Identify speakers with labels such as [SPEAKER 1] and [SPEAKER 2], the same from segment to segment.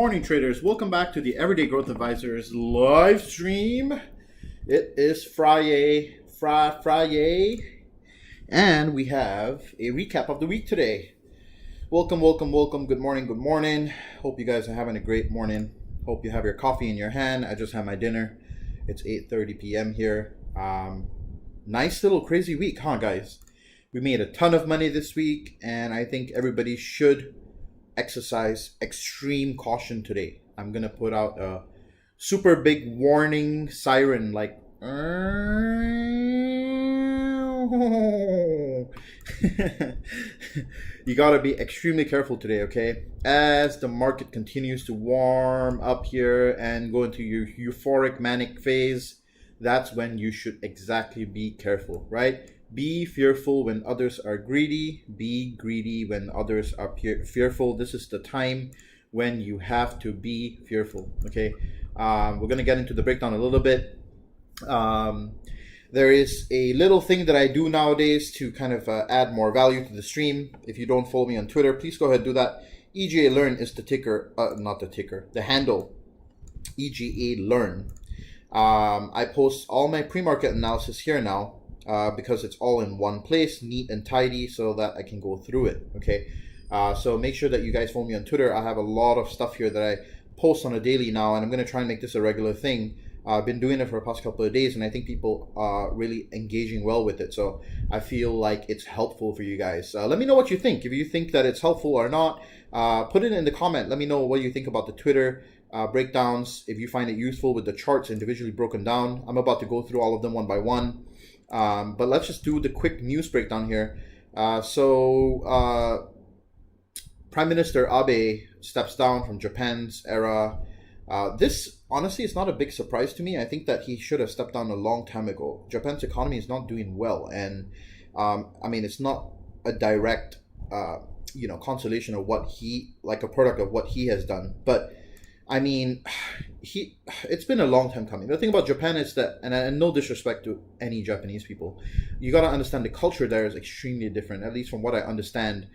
[SPEAKER 1] morning, traders. Welcome back to the Everyday Growth Advisors live stream. It is Friday, and we have a recap of the week today. Welcome. Good morning. Hope you guys are having a great morning. Hope you have your coffee in your hand. I just had my dinner. It's 8:30 p.m. here. Nice little crazy week, huh, guys? We made a ton of money this week, and I think everybody should exercise extreme caution today. I'm gonna put out a super big warning siren, like you gotta be extremely careful today, okay? As the market continues to warm up here and go into your euphoric manic phase, that's when you should exactly be careful, right? Be fearful when others are greedy. Be greedy when others are fearful. This is the time when you have to be fearful, okay? We're going to get into the breakdown a little bit. There is a little thing that I do nowadays to kind of add more value to the stream. If you don't follow me on Twitter, please go ahead and do that. EGA Learn is the ticker, the handle, EGA Learn. I post all my pre-market analysis here now. Because it's all in one place, neat and tidy, so that I can go through it, okay? So make sure that you guys follow me on Twitter. I have a lot of stuff here that I post on a daily now, and I'm going to try and make this a regular thing. I've been doing it for the past couple of days, and I think people are really engaging well with it, so I feel like it's helpful for you guys. Let me know what you think. If you think that it's helpful or not, put it in the comment. Let me know what you think about the Twitter breakdowns, if you find it useful with the charts individually broken down. I'm about to go through all of them one by one. But let's just do the quick news breakdown here. Prime Minister Abe steps down from Japan's era. This, honestly, is not a big surprise to me. I think that he should have stepped down a long time ago. Japan's economy is not doing well. And, I mean, it's not a direct, consolation of what a product of what he has done. But, I mean, it's been a long time coming. The thing about Japan is that, and no disrespect to any Japanese people, you got to understand the culture there is extremely different, at least from what I understand.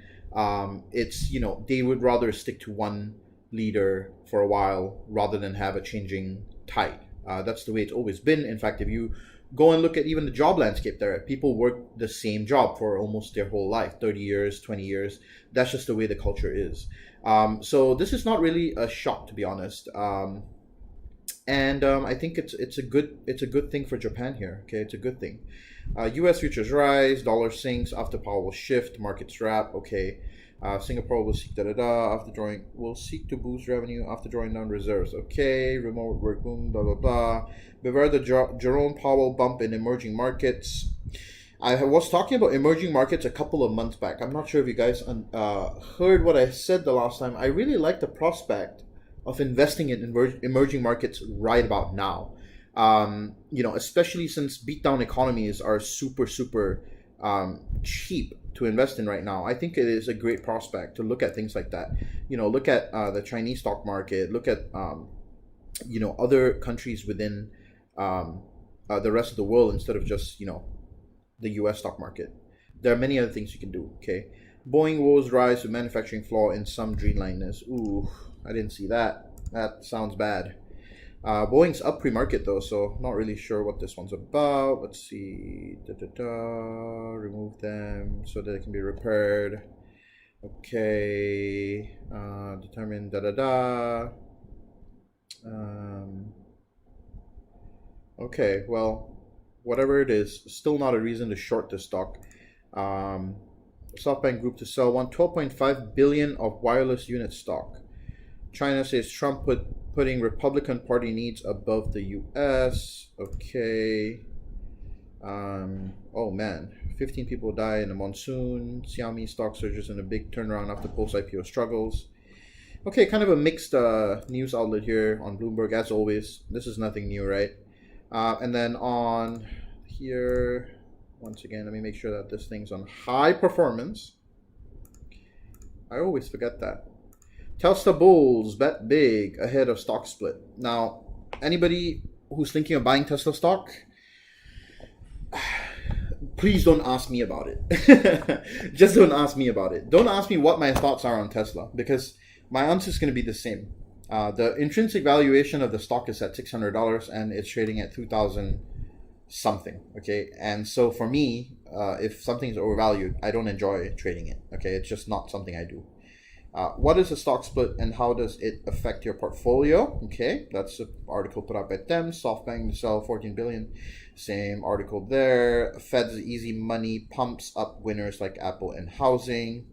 [SPEAKER 1] It's, they would rather stick to one leader for a while rather than have a changing tide. That's the way it's always been. In fact, if you go and look at even the job landscape there, people work the same job for almost their whole life, 30 years, 20 years. That's just the way the culture is. So this is not really a shock, to be honest. I think it's a good thing for Japan here. Okay, it's a good thing. U.S. futures rise, dollar sinks after power will shift, markets wrap. Okay, Singapore will seek will seek to boost revenue after drawing down reserves. Okay, remote work boom, blah blah blah. Beware the Jerome Powell bump in emerging markets. I was talking about emerging markets a couple of months back. I'm not sure if you guys heard what I said the last time. I really like the prospect of investing in emerging markets right about now. Especially since beatdown economies are super cheap to invest in right now. I think it is a great prospect to look at things like that. Look at the Chinese stock market. Look at other countries within the rest of the world instead of just the U.S. stock market. There are many other things you can do, okay? Boeing woes rise to manufacturing flaw in some dreamliners. Ooh, I didn't see that. That sounds bad. Boeing's up pre-market though, so not really sure what this one's about. Let's see. Remove them so that it can be repaired. Okay. Determine okay, well, whatever it is, still not a reason to short this stock. SoftBank Group to sell 12.5 billion of wireless unit stock. China says Trump putting Republican Party needs above the U.S. Okay. Oh man, 15 people die in a monsoon. Xiaomi stock surges in a big turnaround after post-IPO struggles. Okay, kind of a mixed news outlet here on Bloomberg, as always. This is nothing new, right? And then on here, once again, let me make sure that this thing's on high performance. I always forget that. Tesla bulls bet big ahead of stock split. Now, anybody who's thinking of buying Tesla stock, please don't ask me about it. Just don't ask me about it. Don't ask me what my thoughts are on Tesla, because my answer is going to be the same. The intrinsic valuation of the stock is at $600 and it's trading at 2,000 something. Okay, and so for me, if something is overvalued, I don't enjoy trading it. Okay, it's just not something I do. What is a stock split and how does it affect your portfolio? Okay, that's an article put out by them. SoftBank to sell 14 billion. Same article there. Fed's easy money pumps up winners like Apple and housing.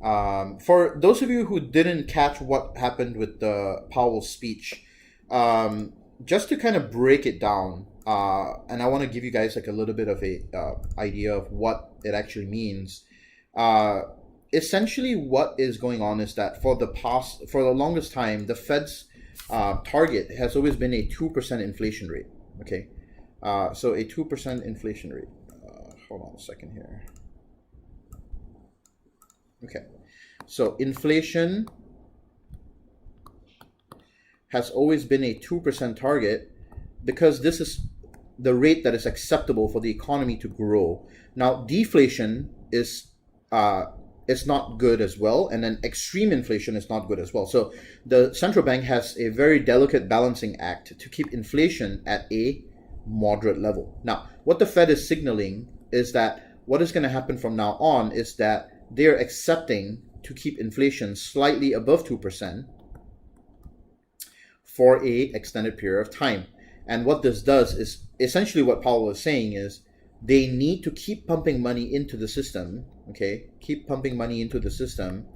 [SPEAKER 1] For those of you who didn't catch what happened with the Powell's speech, just to kind of break it down, and I want to give you guys like a little bit of a idea of what it actually means. Essentially, what is going on is that for the longest time, the Fed's target has always been a 2% inflation rate. Okay, so a 2% inflation rate. Hold on a second here. Okay, so inflation has always been a 2% target because this is the rate that is acceptable for the economy to grow. Now, deflation is not good as well, and then extreme inflation is not good as well. So the central bank has a very delicate balancing act to keep inflation at a moderate level. Now, what the Fed is signaling is that what is going to happen from now on is that they're accepting to keep inflation slightly above 2% for a extended period of time. And what this does is essentially what Powell is saying is they need to keep pumping money into the system, okay? Keep pumping money into the system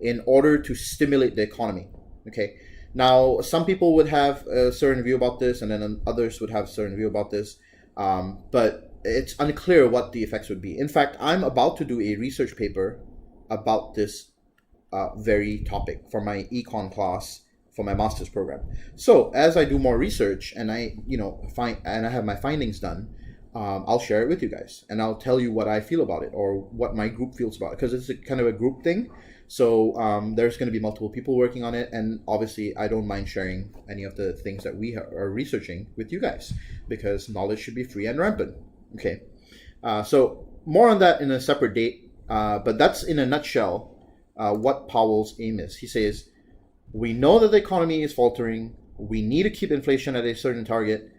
[SPEAKER 1] in order to stimulate the economy, okay? Now, some people would have a certain view about this, and then others would have a certain view about this, but it's unclear what the effects would be. In fact, I'm about to do a research paper about this very topic for my econ class for my master's program. So as I do more research and I have my findings done, I'll share it with you guys and I'll tell you what I feel about it or what my group feels about it, because it's a kind of a group thing. So there's going to be multiple people working on it, and obviously I don't mind sharing any of the things that we are researching with you guys, because knowledge should be free and rampant. Okay, so more on that in a separate date, but that's in a nutshell what Powell's aim is. He says, we know that the economy is faltering, we need to keep inflation at a certain target,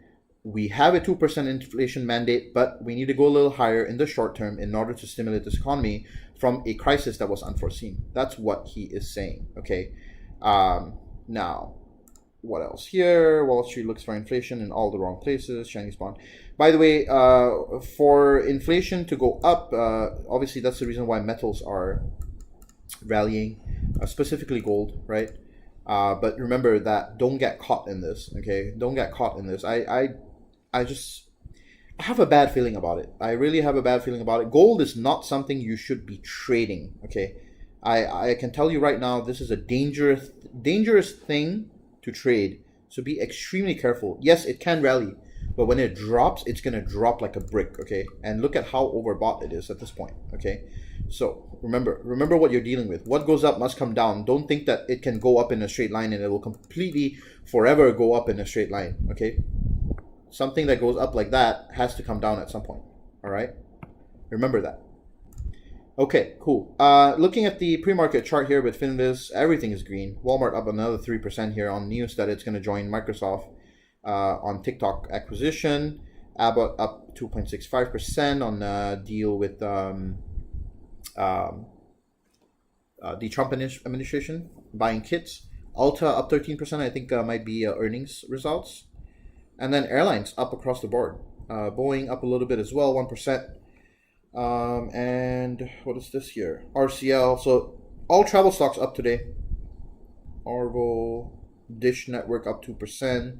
[SPEAKER 1] we have a 2% inflation mandate, but we need to go a little higher in the short term in order to stimulate this economy from a crisis that was unforeseen. That's what he is saying, okay? Now, what else here? Wall Street looks for inflation in all the wrong places. Chinese bond. By the way, for inflation to go up, obviously that's the reason why metals are rallying, specifically gold, right? But remember that don't get caught in this, okay? Don't get caught in this. I have a bad feeling about it. I really have a bad feeling about it. Gold is not something you should be trading, okay? I can tell you right now, this is a dangerous thing to trade. So be extremely careful. Yes, it can rally, but when it drops, it's going to drop like a brick, okay? And look at how overbought it is at this point, okay? So remember what you're dealing with. What goes up must come down. Don't think that it can go up in a straight line and it will completely forever go up in a straight line, okay? Something that goes up like that has to come down at some point, all right? Remember that. Okay, cool. Looking at the pre-market chart here with Finviz, everything is green. Walmart up another 3% here on news that it's going to join Microsoft on TikTok acquisition. Abbott up 2.65% on a deal with the Trump administration buying kits. Ulta up 13%, I think might be earnings results. And then airlines up across the board. Boeing up a little bit as well, 1%. And what is this here? RCL. So all travel stocks up today. Orville, Dish Network up 2%.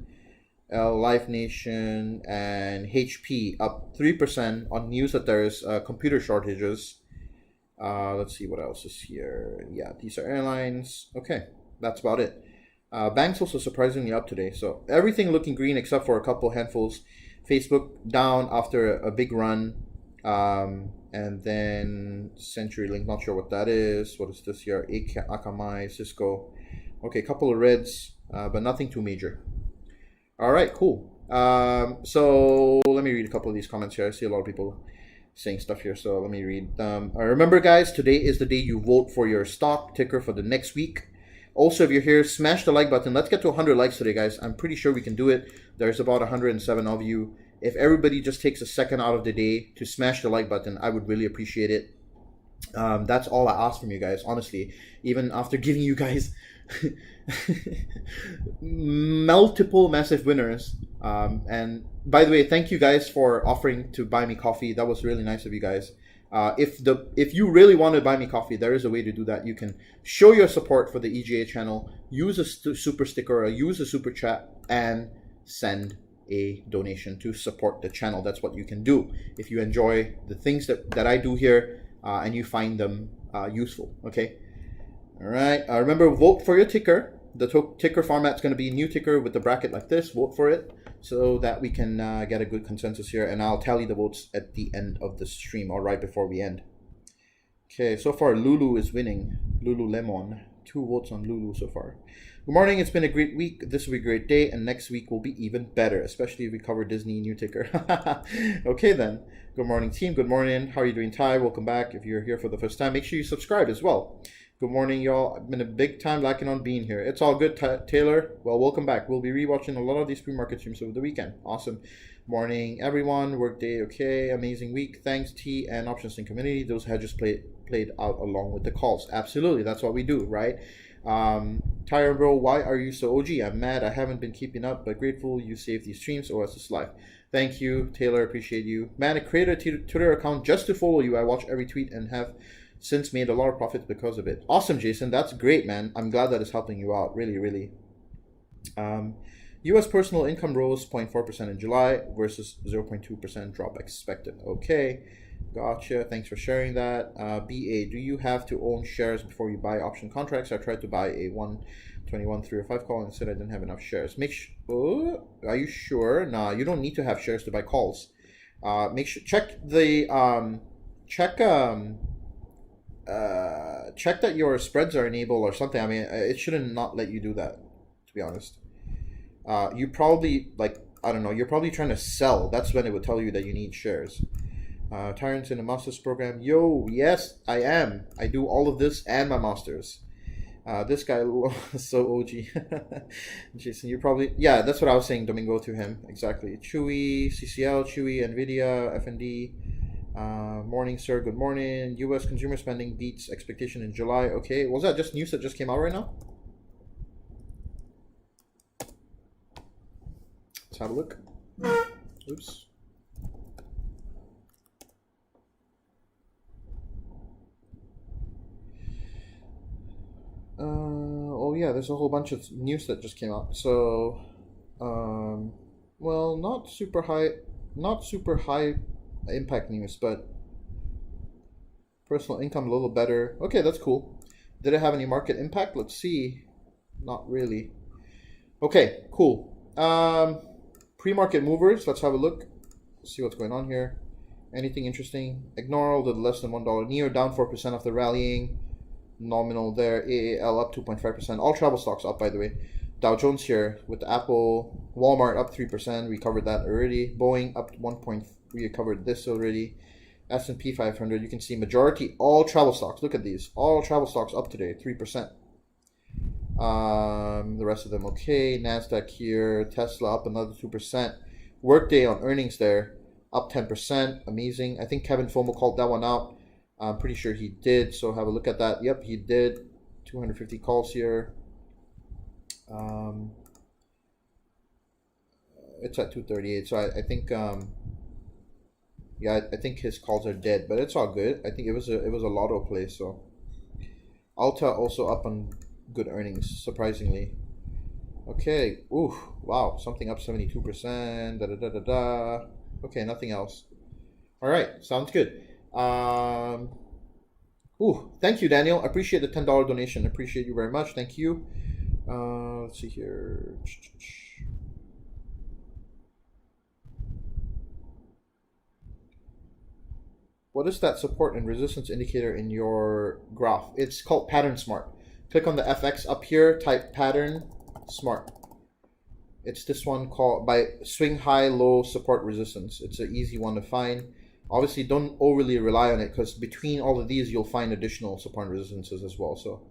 [SPEAKER 1] Live Nation and HP up 3% on news that there's computer shortages. Let's see what else is here. Yeah, these are airlines. Okay, that's about it. Banks also surprisingly up today. So everything looking green except for a couple handfuls. Facebook down after a big run. And then CenturyLink, not sure what that is. What is this here? Akamai, Cisco. Okay, a couple of reds, but nothing too major. All right, cool. So let me read a couple of these comments here. I see a lot of people saying stuff here, so let me read. Remember, guys, today is the day you vote for your stock ticker for the next week. Also, if you're here, smash the like button. Let's get to 100 likes today, guys. I'm pretty sure we can do it. There's about 107 of you. If everybody just takes a second out of the day to smash the like button, I would really appreciate it. That's all I ask from you guys, honestly. Even after giving you guys multiple massive winners. And by the way, thank you guys for offering to buy me coffee. That was really nice of you guys. If you really want to buy me coffee, there is a way to do that. You can show your support for the EGA channel, use a super sticker, or use a super chat, and send a donation to support the channel. That's what you can do if you enjoy the things that I do here and you find them useful. Okay. All right. Remember, vote for your ticker. The ticker format's going to be a new ticker with the bracket like this. Vote for it so that we can get a good consensus here. And I'll tally the votes at the end of the stream or right before we end. Okay. So far, Lulu is winning. Lululemon. 2 votes on Lulu so far. Good morning. It's been a great week. This will be a great day. And next week will be even better, especially if we cover Disney new ticker. Okay, then. Good morning, team. Good morning. How are you doing, Ty? Welcome back. If you're here for the first time, make sure you subscribe as well. Good morning, y'all. I've been a big time lacking on being here. It's all good, Taylor. Well, welcome back. We'll be rewatching a lot of these pre-market streams over the weekend. Awesome. Morning, everyone. Workday, okay. Amazing week. Thanks, T and Options in Community. Those hedges played out along with the calls. Absolutely. That's what we do, right? Tyron bro, why are you so OG? I'm mad. I haven't been keeping up, but grateful you saved these streams. OSS Live. Thank you, Taylor. Appreciate you. Man, I created a Twitter account just to follow you. I watch every tweet and have since made a lot of profits because of it. Awesome, Jason. That's great, man. I'm glad that it's helping you out. Really, really. U.S. personal income rose 0.4% in July versus 0.2% drop expected. Okay. Gotcha. Thanks for sharing that. BA, do you have to own shares before you buy option contracts? I tried to buy a 121 305 call and said I didn't have enough shares. Are you sure? Nah, you don't need to have shares to buy calls. Make sure check that your spreads are enabled or something. I mean, it shouldn't not let you do that, to be honest. You probably I don't know. You're probably trying to sell. That's when it would tell you that you need shares. Tyrants in the master's program. Yo, yes, I am. I do all of this and my masters. This guy is so OG. Jason, you probably... Yeah, that's what I was saying, Domingo, to him. Exactly. Chewy, CCL, Chewy, NVIDIA, FND. Morning, sir. Good morning. U.S. consumer spending beats expectation in July. Okay. Was that just news that just came out right now? Let's have a look. Oops. Oh yeah, there's a whole bunch of news that just came out. So, well, not super high impact news, but personal income a little better. Okay, that's cool. Did it have any market impact? Let's see. Not really. Okay, cool. Pre-market movers. Let's have a look. See what's going on here. Anything interesting? Ignore all the less than $1. NEO down 4% after rallying. Nominal there. AAL up 2.5%. All travel stocks up, by the way. Dow Jones here with Apple. Walmart up 3%. We covered that already. Boeing up 1. We covered this already. S&P 500. You can see majority all travel stocks. Look at these. All travel stocks up today. 3%. The rest of them okay. Nasdaq here. Tesla up another 2%. Workday on earnings there. Up 10%. Amazing. I think Kevin Fomo called that one out. I'm pretty sure he did, so have a look at that. Yep, he did. 250 calls here. It's at 238, so I think yeah, I think his calls are dead, but it's all good. I think it was a lotto play. So Alta also up on good earnings, surprisingly. Okay. Ooh, wow, something up 72%. Da da da da da. Okay, nothing else. All right, sounds good. Thank you, Daniel. I appreciate the $10 donation. Appreciate you very much. Thank you. Let's see here. What is that support and resistance indicator in your graph? It's called Pattern Smart. Click on the FX up here, type Pattern Smart. It's this one called by swing high, low, support, resistance. It's an easy one to find. Obviously, don't overly rely on it because between all of these, you'll find additional support and resistances as well. So,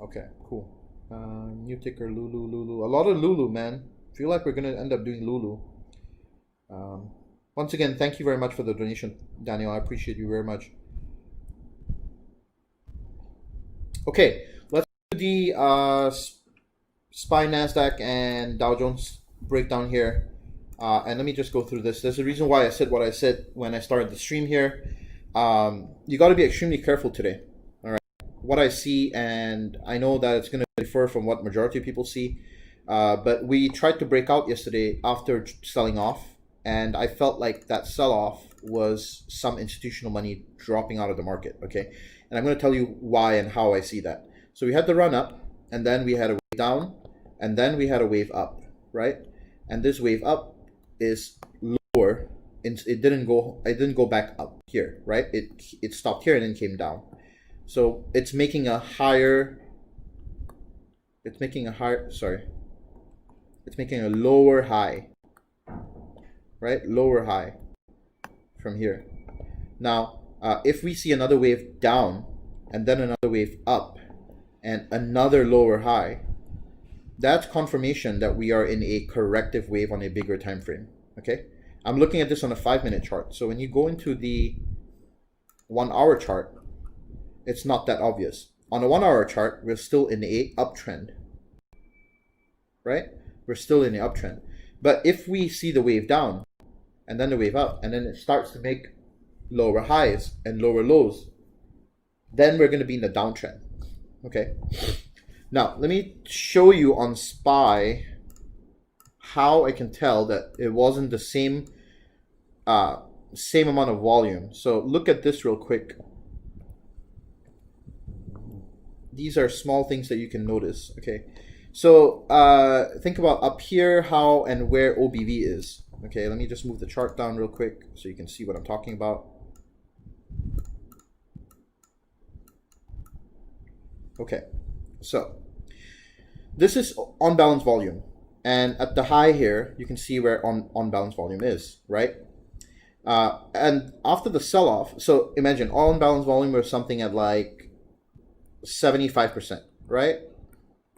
[SPEAKER 1] okay, cool. New ticker Lulu. A lot of Lulu, man. Feel like we're gonna end up doing Lulu. Once again, thank you very much for the donation, Daniel. I appreciate you very much. Okay, let's do the SPY, NASDAQ, and Dow Jones breakdown here. And let me just go through this. There's a reason why I said what I said when I started the stream here. You got to be extremely careful today. All right. What I see, and I know that it's going to differ from what majority of people see, but we tried to break out yesterday after selling off. And I felt like that sell-off was some institutional money dropping out of the market, okay? And I'm going to tell you why and how I see that. So we had the run up, and then we had a wave down, and then we had a wave up, right? And this wave up is lower. It didn't go back up here, right? It stopped here and then came down. So it's making a lower high. Right, lower high from here. Now, if we see another wave down and then another wave up and another lower high, that's confirmation that we are in a corrective wave on a bigger time frame. Okay, I'm looking at this on a 5-minute chart. So when you go into the 1-hour chart, it's not that obvious. On a 1-hour chart, we're still in a uptrend. Right, we're still in the uptrend. But if we see the wave down and then the wave up and then it starts to make lower highs and lower lows, then we're going to be in the downtrend. Okay. Now, let me show you on SPY how I can tell that it wasn't the same amount of volume. So look at this real quick. These are small things that you can notice. Okay. So think about up here, how and where OBV is. Okay, let me just move the chart down real quick so you can see what I'm talking about. Okay, so this is on balance volume. And at the high here, you can see where on balance volume is, right? And after the sell-off, so imagine on balance volume was something at like 75%, right?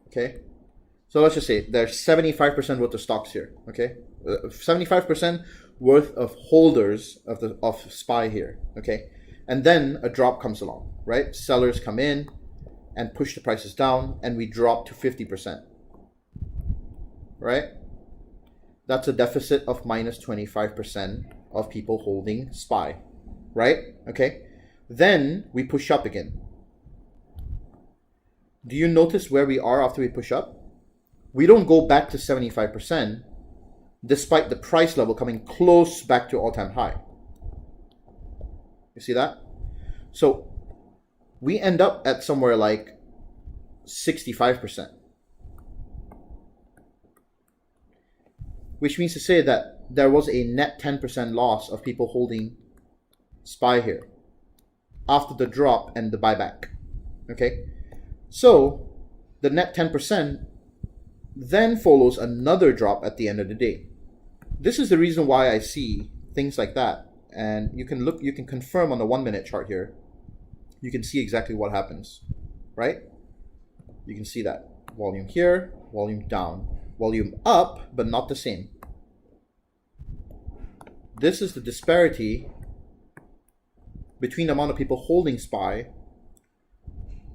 [SPEAKER 1] Okay. So let's just say there's 75% worth of stocks here, okay? 75% worth of holders of SPY here, okay? And then a drop comes along, right? Sellers come in and push the prices down, and we drop to 50%, right? That's a deficit of minus 25% of people holding SPY, right? Okay? Then we push up again. Do you notice where we are after we push up? We don't go back to 75% despite the price level coming close back to all-time high. You see that? So we end up at somewhere like 65%. Which means to say that there was a net 10% loss of people holding SPY here after the drop and the buyback. Okay? So the net 10% then follows another drop at the end of the day. This is the reason why I see things like that. And you can confirm on the 1-minute chart here. You can see exactly what happens, right? You can see that volume here, volume down, volume up, but not the same. This is the disparity between the amount of people holding SPY,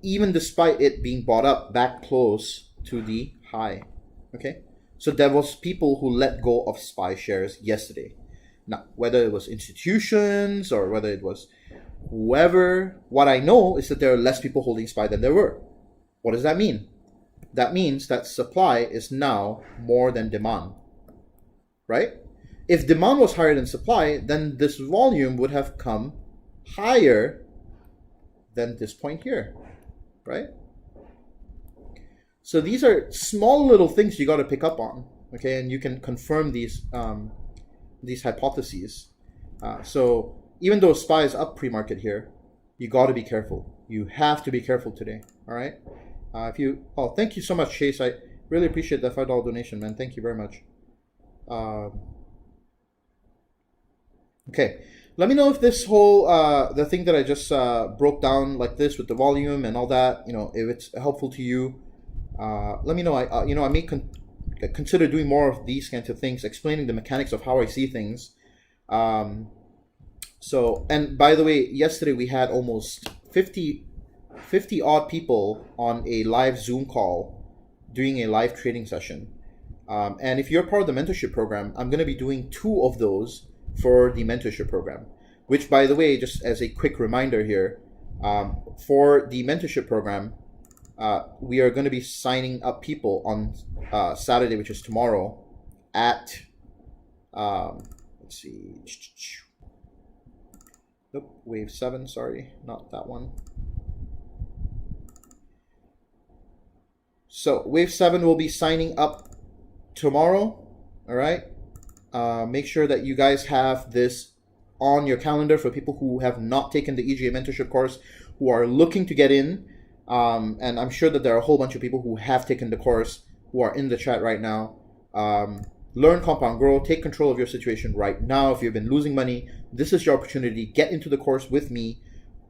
[SPEAKER 1] even despite it being bought up back close to the high. Okay, so there was people who let go of SPY shares yesterday. Now, whether it was institutions or whether it was whoever, what I know is that there are less people holding SPY than there were. What does that mean? That means that supply is now more than demand, right? If demand was higher than supply, then this volume would have come higher than this point here, right? So these are small little things you got to pick up on, okay? And you can confirm these hypotheses. So even though SPY is up pre-market here, you got to be careful. You have to be careful today, all right? Thank you so much, Chase. I really appreciate that $5 donation, man. Thank you very much. Okay, let me know if this whole the thing that I just broke down like this with the volume and all that, if it's helpful to you. let me know. I may consider doing more of these kinds of things, explaining the mechanics of how I see things. So, and by the way, yesterday we had almost 50 odd people on a live Zoom call doing a live trading session. And if you're part of the mentorship program, I'm going to be doing 2 of those for the mentorship program, which, by the way, just as a quick reminder here, for the mentorship program, we are going to be signing up people on Saturday, which is tomorrow, at, let's see, nope, wave 7, sorry, not that one. So wave 7 will be signing up tomorrow. All right. Make sure that you guys have this on your calendar for people who have not taken the EGA mentorship course, who are looking to get in. And I'm sure that there are a whole bunch of people who have taken the course who are in the chat right now. Learn, compound, grow, take control of your situation right now. If you've been losing money, this is your opportunity. Get into the course with me.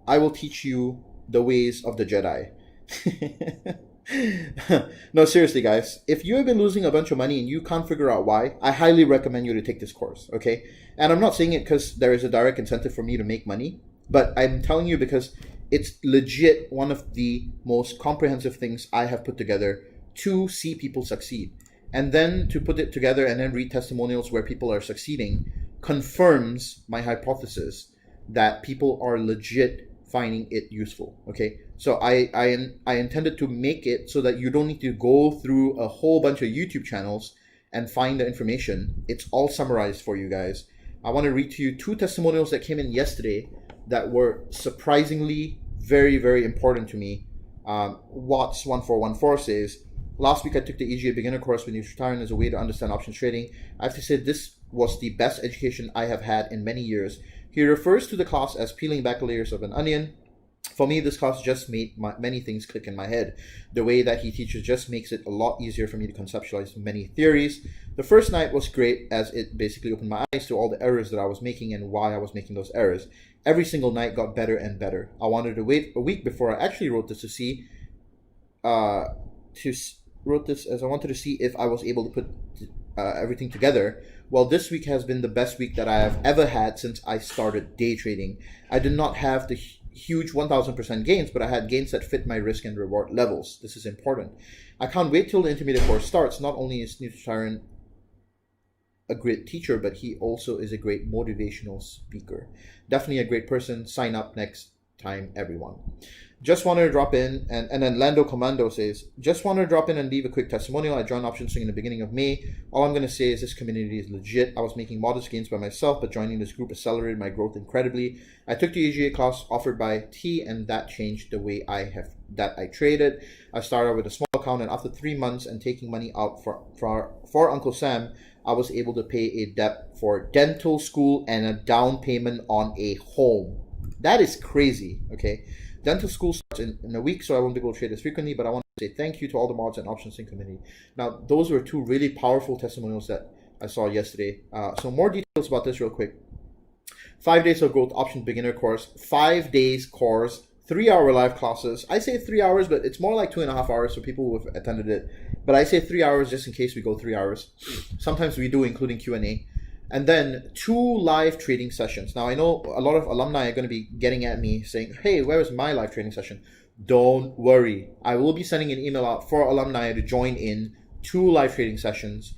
[SPEAKER 1] I will teach you the ways of the Jedi. No, seriously, guys, if you have been losing a bunch of money and you can't figure out why, I highly recommend you to take this course, okay? And I'm not saying it because there is a direct incentive for me to make money, but I'm telling you because it's legit one of the most comprehensive things I have put together to see people succeed. And then to put it together and then read testimonials where people are succeeding confirms my hypothesis that people are legit finding it useful. Okay, so I intended to make it so that you don't need to go through a whole bunch of YouTube channels and find the information. It's all summarized for you guys. I want to read to you 2 testimonials that came in yesterday that were surprisingly very, very important to me. Watts1414 says, last week I took the EGA beginner course with retiring as a way to understand options trading. I have to say this was the best education I have had in many years. He refers to the class as peeling back layers of an onion. For me, this class just made many things click in my head. The way that he teaches just makes it a lot easier for me to conceptualize many theories. The first night was great as it basically opened my eyes to all the errors that I was making and why I was making those errors. Every single night got better and better. I wanted to wait a week before I actually wrote this to see, wrote this as I wanted to see if I was able to put everything together. Well, this week has been the best week that I have ever had since I started day trading. I did not have the huge 1000% gains, but I had gains that fit my risk and reward levels. This is important. I can't wait till the intermediate course starts. Not only is Nutritarian a great teacher, but he also is a great motivational speaker. Definitely a great person. Sign up next time, everyone. Just wanted to drop in, and then Lando Commando says, just wanted to drop in and leave a quick testimonial. I joined Option Swing in the beginning of May. All I'm going to say is this community is legit. I was making modest gains by myself, but joining this group accelerated my growth incredibly. I took the EGA class offered by T, and that changed the way I traded. I started with a small account, and after 3 months and taking money out for Uncle Sam, I was able to pay a debt for dental school and a down payment on a home. That is crazy, okay? Dental school starts in a week, so I won't be able to trade as frequently, but I want to say thank you to all the mods and Option Sync community. Now, those were 2 really powerful testimonials that I saw yesterday. So more details about this real quick. 5 days of growth option beginner course, 5 days course, 3-hour live classes. I say 3 hours, but it's more like 2.5 hours for people who have attended it. But I say 3 hours just in case we go 3 hours. Sometimes we do, including Q&A. And then 2 live trading sessions. Now, I know a lot of alumni are going to be getting at me saying, hey, where is my live trading session? Don't worry. I will be sending an email out for alumni to join in 2 live trading sessions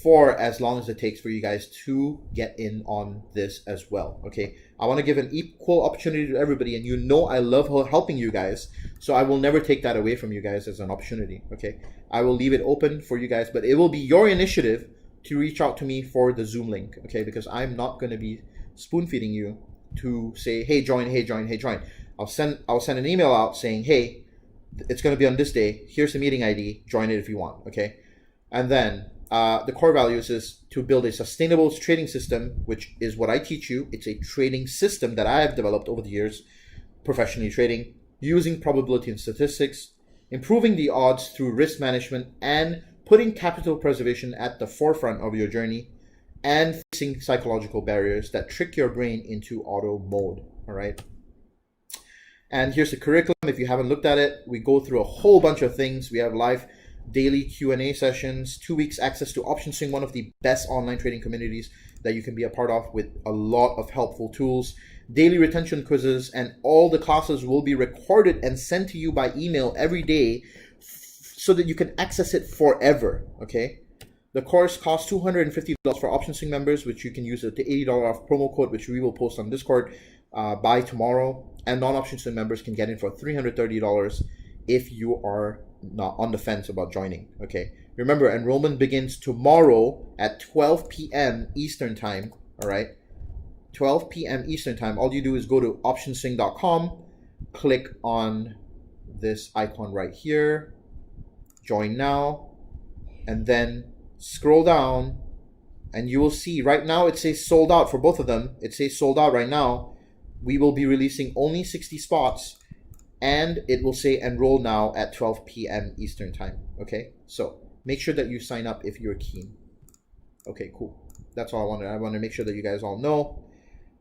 [SPEAKER 1] for as long as it takes for you guys to get in on this as well. Okay. I want to give an equal opportunity to everybody, and you know I love helping you guys. So I will never take that away from you guys as an opportunity. Okay. I will leave it open for you guys, but it will be your initiative to reach out to me for the Zoom link, okay? Because I'm not going to be spoon feeding you to say, hey, join, hey, join, hey, join. I'll send an email out saying, hey, it's going to be on this day. Here's the meeting ID. Join it if you want, okay? And then the core values is to build a sustainable trading system, which is what I teach you. It's a trading system that I have developed over the years, professionally trading, using probability and statistics, improving the odds through risk management, and putting capital preservation at the forefront of your journey, and facing psychological barriers that trick your brain into auto mode, all right? And here's the curriculum. If you haven't looked at it, we go through a whole bunch of things. We have live daily Q&A sessions, 2 weeks access to OptionSwing, one of the best online trading communities that you can be a part of with a lot of helpful tools, daily retention quizzes, and all the classes will be recorded and sent to you by email every day so that you can access it forever, okay? The course costs $250 for OptionSwing members, which you can use the $80 off promo code, which we will post on Discord by tomorrow. And non-OptionSwing members can get in for $330 if you are not on the fence about joining, okay? Remember, enrollment begins tomorrow at 12 p.m. Eastern Time, all right? 12 p.m. Eastern Time. All you do is go to optionswing.com, click on this icon right here, join now, and then scroll down, and you will see right now it says sold out for both of them. It says sold out right now. We will be releasing only 60 spots, and it will say enroll now at 12 p.m. Eastern Time, okay? So make sure that you sign up if you're keen. Okay, cool. That's all I wanted. I want to make sure that you guys all know.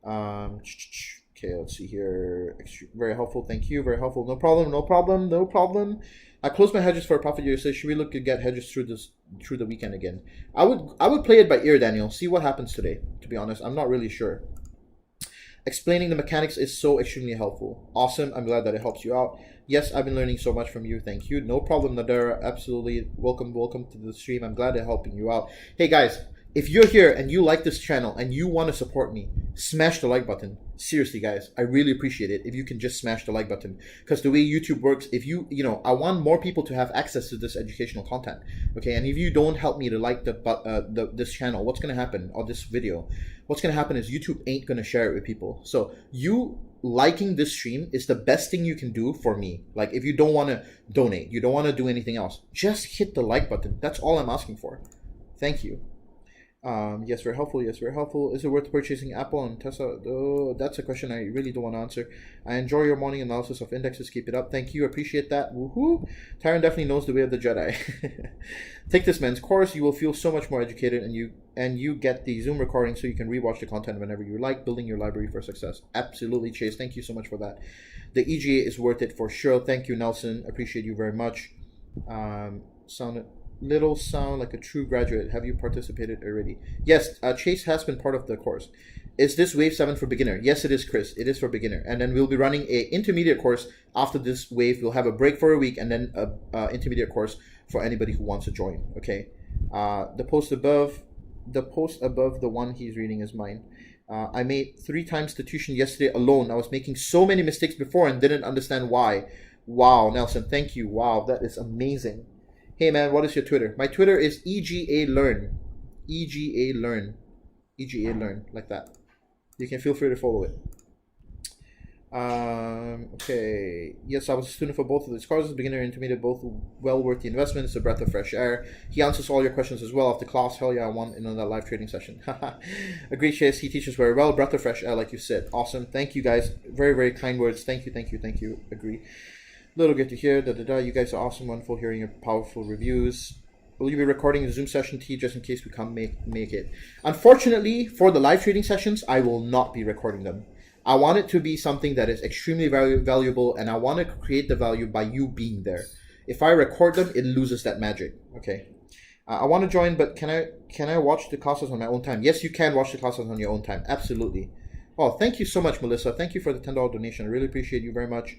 [SPEAKER 1] Okay, let's see here. Very helpful. Thank you. Very helpful. No problem. No problem. No problem. I closed my hedges for a profit. You say, should we look to get hedges through the weekend again? I would play it by ear, Daniel. See what happens today. To be honest, I'm not really sure. Explaining the mechanics is so extremely helpful. Awesome. I'm glad that it helps you out. Yes, I've been learning so much from you. Thank you. No problem, Nadara. Absolutely. Welcome to the stream. I'm glad I'm helping you out. Hey, guys. If you're here and you like this channel and you want to support me, smash the like button. Seriously, guys, I really appreciate it if you can just smash the like button. Because the way YouTube works, if I want more people to have access to this educational content. Okay, and if you don't help me to like this channel, what's going to happen, or this video, what's going to happen is YouTube ain't going to share it with people. So you liking this stream is the best thing you can do for me. Like, if you don't want to donate, you don't want to do anything else, just hit the like button. That's all I'm asking for. Thank you. Yes, very helpful. Yes, very helpful. Is it worth purchasing Apple and Tesla? Oh, that's a question I really don't want to answer. I enjoy your morning analysis of indexes. Keep it up. Thank you. Appreciate that. Woohoo! Tyron definitely knows the way of the Jedi. Take this man's course. You will feel so much more educated, and you get the Zoom recording so you can rewatch the content whenever you like. Building your library for success. Absolutely, Chase. Thank you so much for that. The EGA is worth it for sure. Thank you, Nelson. Appreciate you very much. Sound like a true graduate. Have you participated already? Yes, Chase has been part of the course. Is this wave 7 for beginner? Yes, it is, Chris. It is for beginner. And then we'll be running a intermediate course after this wave. We'll have a break for a week and then a intermediate course for anybody who wants to join. Okay. The post above the one he's reading is mine. I made 3 times the tuition yesterday alone. I was making so many mistakes before and didn't understand why. Wow, Nelson, thank you. Wow, that is amazing. Hey man, what is your Twitter? My Twitter is EGA Learn. EGA Learn. EGA Learn, like that. You can feel free to follow it. Okay. Yes, I was a student for both of these courses, beginner and intermediate, both well worth the investment. It's a breath of fresh air. He answers all your questions as well after class. Hell yeah, I won in another live trading session. Agreed, Chase. He teaches very well. Breath of fresh air, like you said. Awesome. Thank you guys. Very, very kind words. Thank you, thank you, thank you. Agree. Little good to hear. You guys are awesome. Wonderful hearing your powerful reviews. Will you be recording a Zoom session, T, just in case we can't make it? Unfortunately, for the live trading sessions, I will not be recording them. I want it to be something that is extremely valuable, and I want to create the value by you being there. If I record them, it loses that magic. Okay. I want to join, but can I watch the classes on my own time? Yes, you can watch the classes on your own time. Absolutely. Oh, thank you so much, Melissa. Thank you for the $10 donation. I really appreciate you very much.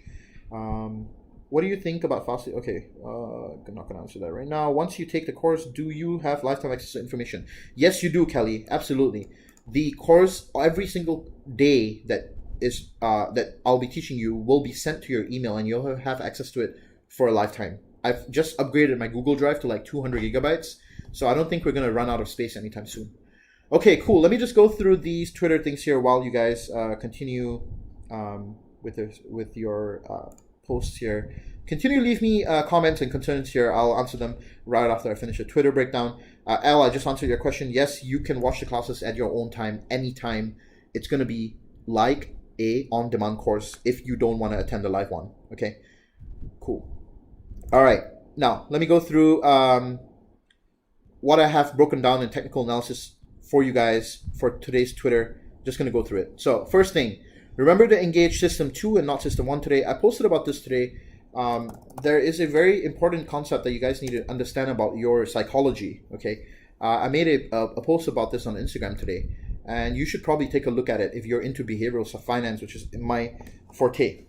[SPEAKER 1] What do you think about fasting? Okay, I'm not going to answer that right now. Once you take the course, do you have lifetime access to information? Yes, you do, Kelly. Absolutely. The course, every single day that I'll be teaching you will be sent to your email, and you'll have access to it for a lifetime. I've just upgraded my Google Drive to like 200 gigabytes, so I don't think we're going to run out of space anytime soon. Okay, cool. Let me just go through these Twitter things here while you guys continue with your posts here. Continue to leave me comments and concerns here. I'll answer them right after I finish the Twitter breakdown. Al, I just answered your question. Yes, you can watch the classes at your own time, anytime. It's going to be like a on-demand course if you don't want to attend the live one. Okay, cool. All right, now let me go through what I have broken down in technical analysis for you guys for today's Twitter. Just going to go through it. So first thing, remember to engage system 2 and not system 1 today. I posted about this today. there is a very important concept that you guys need to understand about your psychology. Okay, I made a post about this on Instagram today, and you should probably take a look at it if you're into behavioral finance, which is my forte.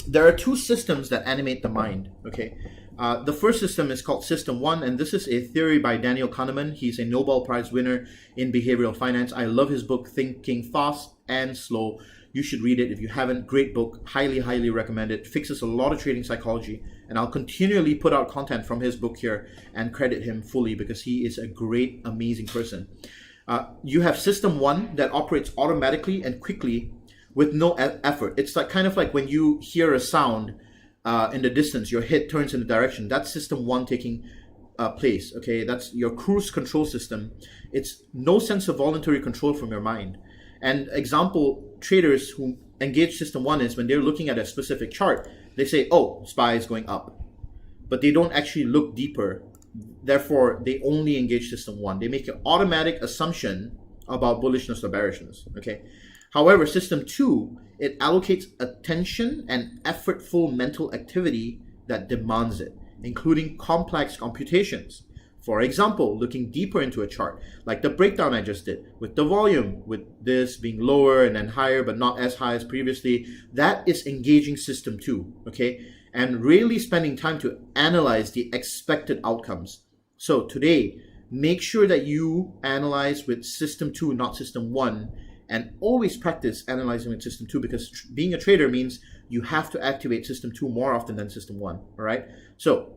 [SPEAKER 1] There are two systems that animate the mind. Okay, the first system is called System 1, and this is a theory by Daniel Kahneman. He's a Nobel Prize winner in behavioral finance. I love his book, Thinking Fast and Slow. You should read it if you haven't. Great book. Highly, highly recommend it. Fixes a lot of trading psychology. And I'll continually put out content from his book here and credit him fully because he is a great, amazing person. You have System 1 that operates automatically and quickly with no effort. It's like kind of like when you hear a sound in the distance, your head turns in the direction. That's System 1 taking place. Okay, that's your cruise control system. It's no sense of voluntary control from your mind. And example, traders who engage System 1 is when they're looking at a specific chart, they say, oh, SPY is going up. But they don't actually look deeper. Therefore, they only engage System 1. They make an automatic assumption about bullishness or bearishness. Okay. However, System 2, it allocates attention and effortful mental activity that demands it, including complex computations. For example, looking deeper into a chart, like the breakdown I just did, with the volume, with this being lower and then higher, but not as high as previously, that is engaging System 2, okay? And really spending time to analyze the expected outcomes. So today, make sure that you analyze with System 2, not System 1, and always practice analyzing with System 2 because being a trader means you have to activate System 2 more often than System 1, all right? So,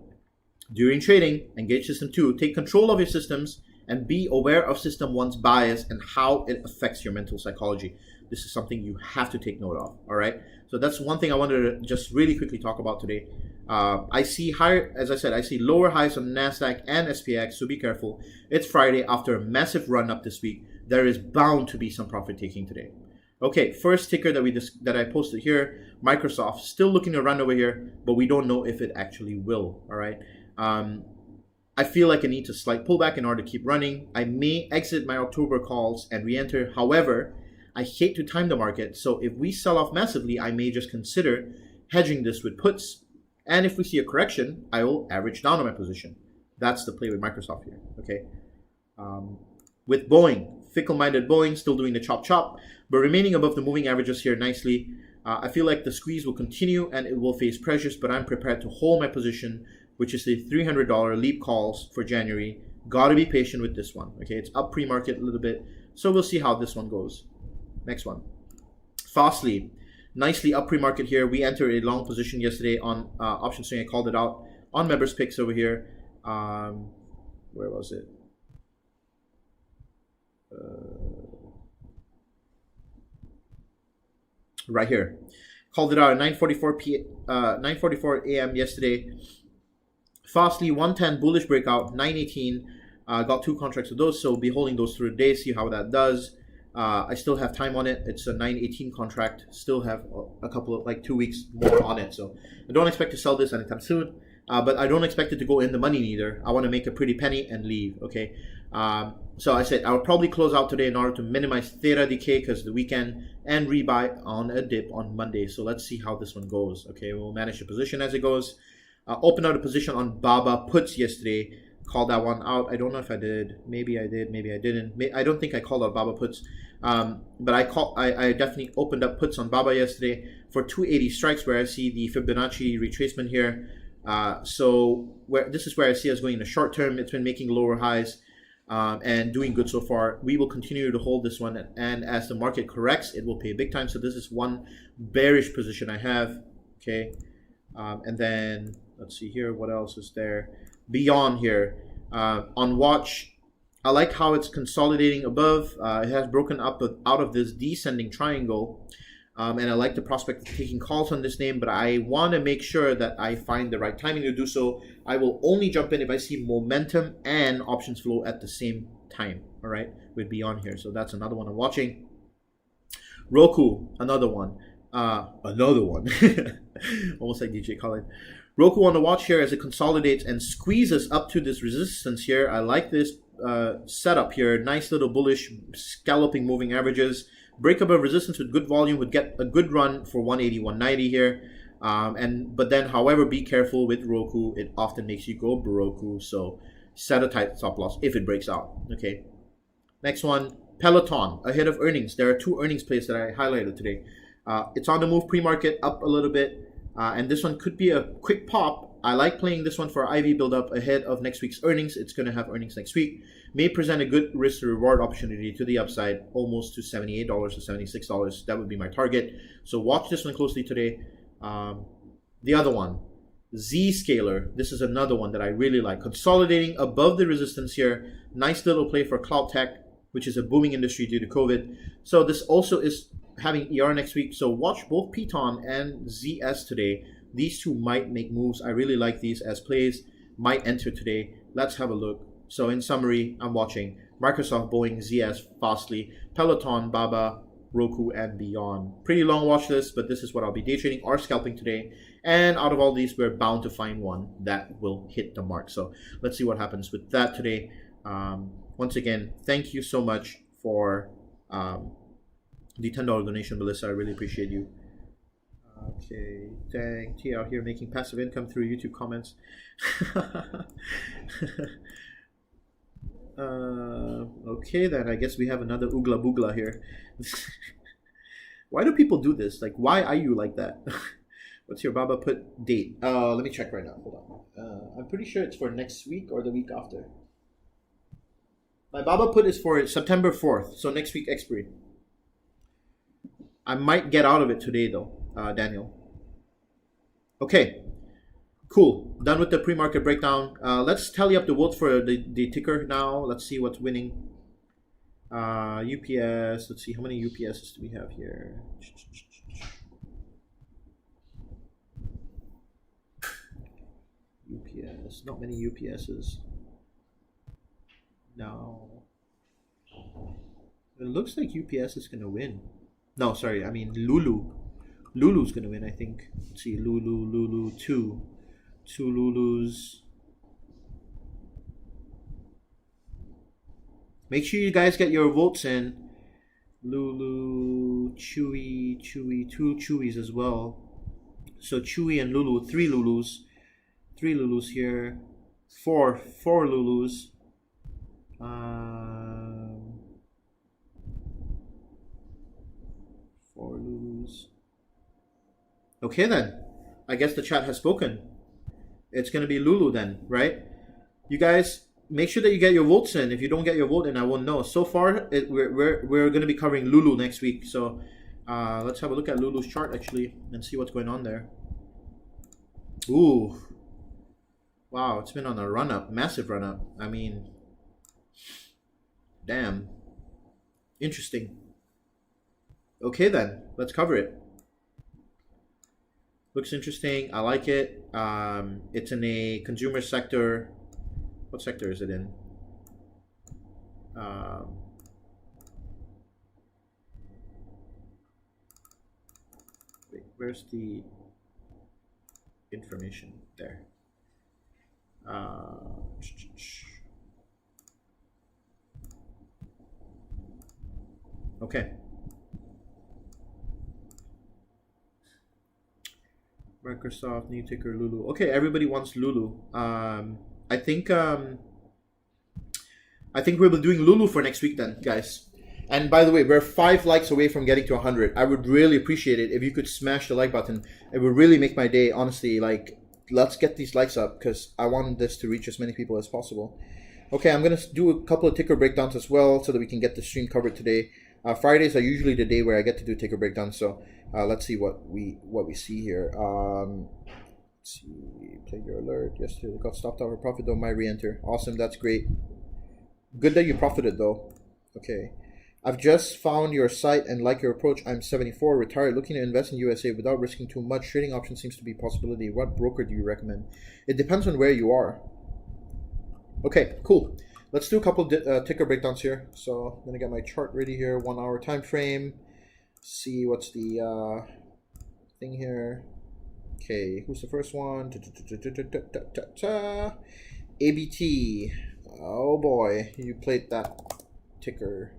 [SPEAKER 1] during trading, engage System 2, take control of your systems, and be aware of System 1's bias and how it affects your mental psychology. This is something you have to take note of, all right? So that's one thing I wanted to just really quickly talk about today. I see higher, as I said, I see lower highs on NASDAQ and SPX, so be careful. It's Friday after a massive run up this week. There is bound to be some profit taking today. Okay, first ticker that I posted here, Microsoft, still looking to run over here, but we don't know if it actually will, all right? I feel like I need a slight pullback in order to keep running. I may exit my October calls and re-enter. However, I hate to time the market, so if we sell off massively, I may just consider hedging this with puts. And if we see a correction, I will average down on my position. That's the play with Microsoft here, okay? With Boeing, fickle-minded Boeing, still doing the chop, but remaining above the moving averages here nicely. I feel like the squeeze will continue and it will face pressures, but I'm prepared to hold my position, which is the $300 leap calls for January. Gotta be patient with this one, okay? It's up pre-market a little bit, so we'll see how this one goes. Next one. Fastly, nicely up pre-market here. We entered a long position yesterday on option swing. I called it out on members picks over here. Where was it? Right here. Called it out at 9:44 a.m. yesterday. Fastly, 110 bullish breakout, 918. Got two contracts of those, so be holding those through the day, see how that does. I still have time on it. It's a 918 contract. Still have a couple of, like 2 weeks more on it. So I don't expect to sell this anytime soon. But I don't expect it to go in the money neither. I want to make a pretty penny and leave, okay? So I said I'll probably close out today in order to minimize theta decay because the weekend and rebuy on a dip on Monday. So let's see how this one goes, okay? We'll manage the position as it goes. Opened out a position on Baba puts yesterday. Called that one out. I don't know if I did. Maybe I did. Maybe I didn't. I don't think I called out Baba puts. But I definitely opened up puts on Baba yesterday for 280 strikes where I see the Fibonacci retracement here. So this is where I see us going in the short term. It's been making lower highs and doing good so far. We will continue to hold this one. And as the market corrects, it will pay big time. So this is one bearish position I have. Okay. And then let's see here. What else is there? Beyond here on watch, I like how it's consolidating above. It has broken up out of this descending triangle, and I like the prospect of taking calls on this name, but I want to make sure that I find the right timing to do so. I will only jump in if I see momentum and options flow at the same time, all right, with Beyond here. So that's another one I'm watching. Roku, another one. Almost like DJ Khaled. Roku on the watch here as it consolidates and squeezes up to this resistance here. I like this setup here. Nice little bullish scalloping moving averages. Break above resistance with good volume would get a good run for 180, 190 here. But then, however, be careful with Roku. It often makes you go Baroku, so set a tight stop loss if it breaks out. Okay. Next one, Peloton ahead of earnings. There are two earnings plays that I highlighted today. It's on the move pre-market up a little bit, and this one could be a quick pop. I like playing this one for IV build-up ahead of next week's earnings. It's going to have earnings next week. May present a good risk-to-reward opportunity to the upside, almost to $78 to $76. That would be my target. So watch this one closely today. The other one, Zscaler. This is another one that I really like. Consolidating above the resistance here. Nice little play for cloud tech, which is a booming industry due to COVID. So this also is having ER next week. So watch both Piton and ZS today. These two might make moves. I really like these as plays. Might enter today. Let's have a look. So in summary, I'm watching Microsoft, Boeing, ZS, Fastly, Peloton, Baba, Roku, and beyond. Pretty long watch list, but this is what I'll be day trading or scalping today. And out of all these, we're bound to find one that will hit the mark. So let's see what happens with that today. Once again, thank you so much for the $10 donation, Melissa. I really appreciate you. Okay, dang, T out here making passive income through YouTube comments. Okay, then I guess we have another Oogla Boogla here. Why do people do this? Like, why are you like that? What's your Baba put date? Let me check right now. Hold on. I'm pretty sure it's for next week or the week after. My Baba put is for September 4th, so next week expiry. I might get out of it today though, Daniel. Okay, cool. Done with the pre-market breakdown. Let's tally up the votes for the ticker now. Let's see what's winning. UPS. Let's see how many UPSs do we have here. UPS. Not many UPSs. No. It looks like UPS is gonna win. No, sorry, I mean Lulu. Lulu's gonna win, I think. Let's see, Lulu, two Lulus. Make sure you guys get your votes in. Lulu, Chewy, two Chewies as well. So Chewy and Lulu, three Lulus here. Four Lulus. Four Lulus. Okay then, I guess the chat has spoken. It's gonna be Lulu then, right? You guys make sure that you get your votes in. If you don't get your vote in, I won't know. So far, we're gonna be covering Lulu next week. So let's have a look at Lulu's chart actually and see what's going on there. Ooh, wow, it's been on a run up, massive run up. I mean, damn, interesting. Okay then, let's cover it. Looks interesting. I like it. It's in a consumer sector. What sector is it in? Wait, where's the information? There. Okay. Microsoft, new ticker, Lulu. Okay, everybody wants Lulu. I think we'll be doing Lulu for next week then, guys. And by the way, we're 5 likes away from getting to 100. I would really appreciate it if you could smash the like button. It would really make my day, honestly. Like, let's get these likes up because I want this to reach as many people as possible. Okay, I'm gonna do a couple of ticker breakdowns as well so that we can get the stream covered today. Fridays are usually the day where I get to do ticker breakdowns. So let's see what we see here. Let's see, play your alert. Yesterday we got stopped over profit. Don't mind re-enter. Awesome, that's great. Good that you profited though. Okay, I've just found your site and like your approach. I'm 74, retired, looking to invest in USA without risking too much. Trading options seems to be a possibility. What broker do you recommend? It depends on where you are. Okay, cool. Let's do a couple of ticker breakdowns here. So I'm gonna get my chart ready here. 1 hour time frame. See what's the thing here. Okay, who's the first one? ABT. Oh boy, you played that ticker.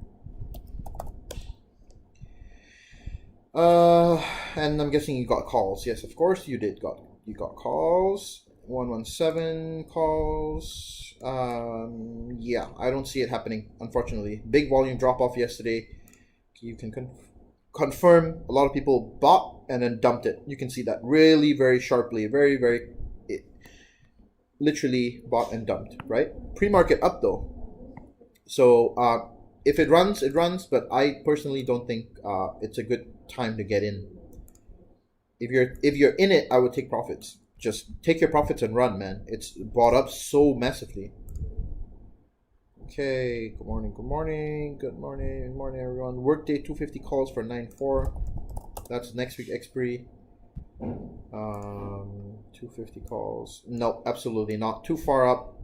[SPEAKER 1] and I'm guessing you got calls. Yes, of course you did. You got calls. 117 calls. Yeah, I don't see it happening, unfortunately. Big volume drop off yesterday. You can confirm a lot of people bought and then dumped it. You can see that really very sharply, very literally bought and dumped, right? Pre-market up though. So if it runs, it runs, but I personally don't think it's a good time to get in. If you're in it, I would take profits. Just take your profits and run, man. It's bought up so massively. Okay, good morning, everyone. Workday 250 calls for 9.4. That's next week expiry. 250 calls. No, absolutely not. Too far up.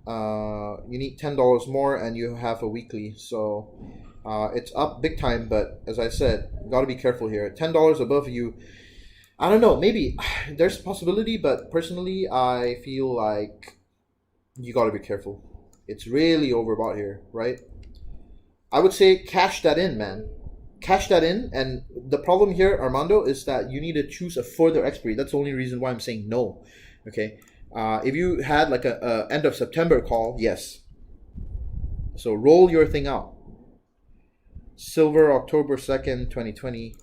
[SPEAKER 1] You need $10 more and you have a weekly. So it's up big time, but as I said, gotta be careful here. $10 above you. I don't know, maybe there's a possibility, but personally, I feel like you got to be careful. It's really overbought here, right? I would say cash that in, man. Cash that in, and the problem here, Armando, is that you need to choose a further expiry. That's the only reason why I'm saying no, okay? If you had like a end of September call, yes. So roll your thing out. Silver, October 2nd, 2020.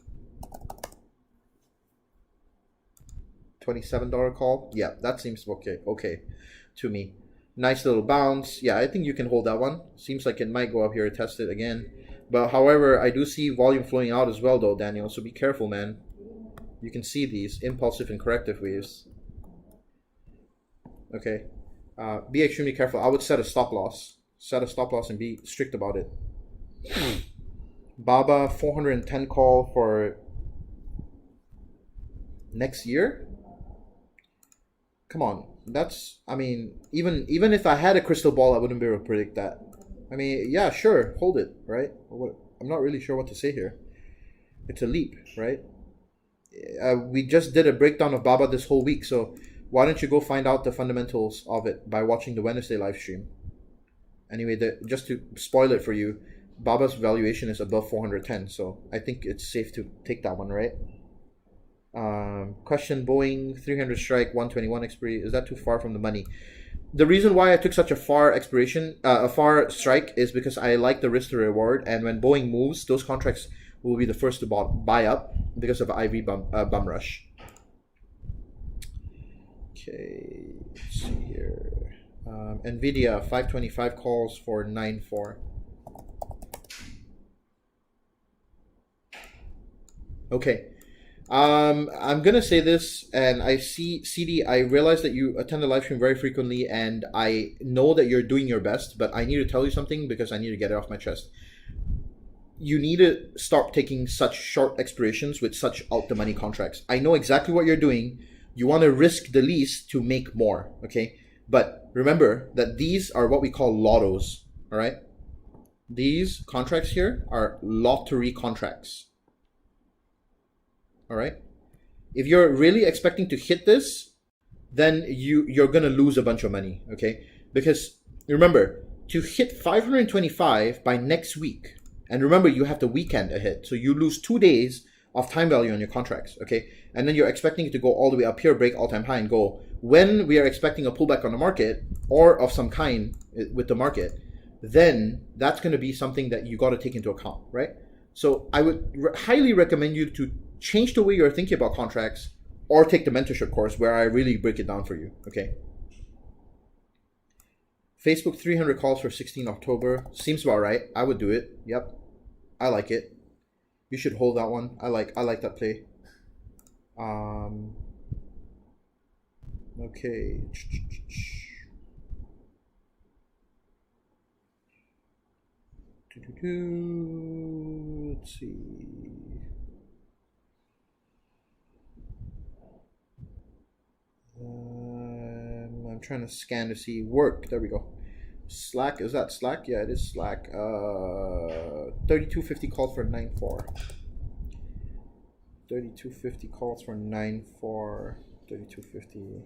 [SPEAKER 1] $27 call. Yeah, that seems okay to me. Nice little bounce. Yeah, I think you can hold that one. Seems like it might go up here, test it again. But however, I do see volume flowing out as well though, Daniel. So be careful, man. You can see these impulsive and corrective waves. Okay. Be extremely careful. I would set a stop loss. Set a stop loss and be strict about it. Baba 410 call for next year. Come on, that's, I mean, even if I had a crystal ball, I wouldn't be able to predict that. I mean, yeah, sure, hold it, right? I'm not really sure what to say here. It's a leap, right? We just did a breakdown of Baba this whole week, so why don't you go find out the fundamentals of it by watching the Wednesday live stream? Anyway, just to spoil it for you, Baba's valuation is above 410, so I think it's safe to take that one, right? Question: Boeing 300 strike 121 expiry, is that too far from the money? The reason why I took such a far far strike is because I like the risk to reward, and when Boeing moves, those contracts will be the first to buy up because of IV bum rush. Okay, let's see here. Nvidia 525 calls for 9.4. Okay. I'm gonna say this, and I see CD. I realize that you attend the live stream very frequently, and I know that you're doing your best. But I need to tell you something because I need to get it off my chest. You need to stop taking such short expirations with such out the money contracts. I know exactly what you're doing. You want to risk the least to make more, okay? But remember that these are what we call lottos. All right, these contracts here are lottery contracts. All right, if you're really expecting to hit this, then you're gonna lose a bunch of money, okay? Because remember, to hit 525 by next week, and remember you have the weekend ahead, so you lose 2 days of time value on your contracts, okay? And then you're expecting it to go all the way up here, break all-time high, and go. When we are expecting a pullback on the market or of some kind with the market, then that's going to be something that you got to take into account, right? So I would highly recommend you to change the way you're thinking about contracts, or take the mentorship course where I really break it down for you, okay? Facebook 300 calls for 16 October. Seems about right. I would do it. Yep. I like it. You should hold that one. I like that play. Okay. Let's see. I'm trying to scan to see work. There we go. Slack, is that Slack? Yeah, it is Slack. 3250 calls for 9.4. 3250 calls for 9.4. 3250.